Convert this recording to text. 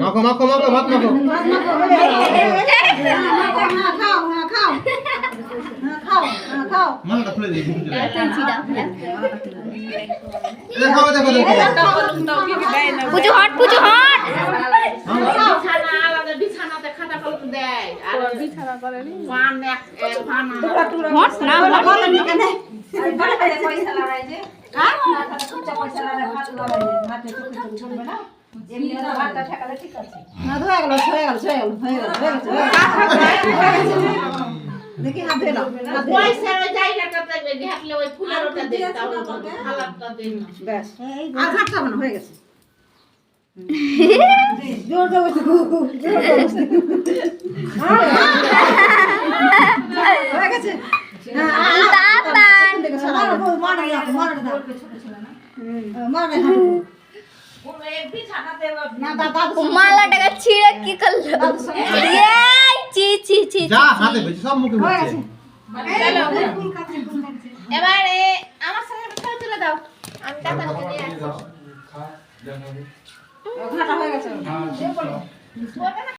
মাখো মাখো মাখো ভাত মাখো মালটা খুলে দিই দেখো দেখো পুজো হট বিছানা আলাদা বিছানাতে খাতা কলম দেয় আর বিছানা করে নি ওয়ান এক ফান হট না পয়সা লাগাই যে হ্যাঁ পয়সা লাগাই ভাত লাগাই ভাতে চোখ ছড়বে না এমনি ভাতটা ঠেকালে ঠিক আছে না হয়ে গেল হয়ে গেল দেখি হাত ধুয়ে নাও পয়সা ওই জায়গাটাতে ঢাকলে ওই ফুলের ওটা দেন তাহলে হালাতটা দেন ব্যাস আর ঘাটটা বানা হয়ে গেছে জোর জোর হয়ে গেছে মালা টাকা ছিঁড়ে কি করলো চি চি চি যা হাতে বেশি সব মুখে হচ্ছে এবারে আমার সঙ্গে ছবি তুলে দাও আমি টাকা নিয়ে আসছি ঘাটা হয়ে গেছে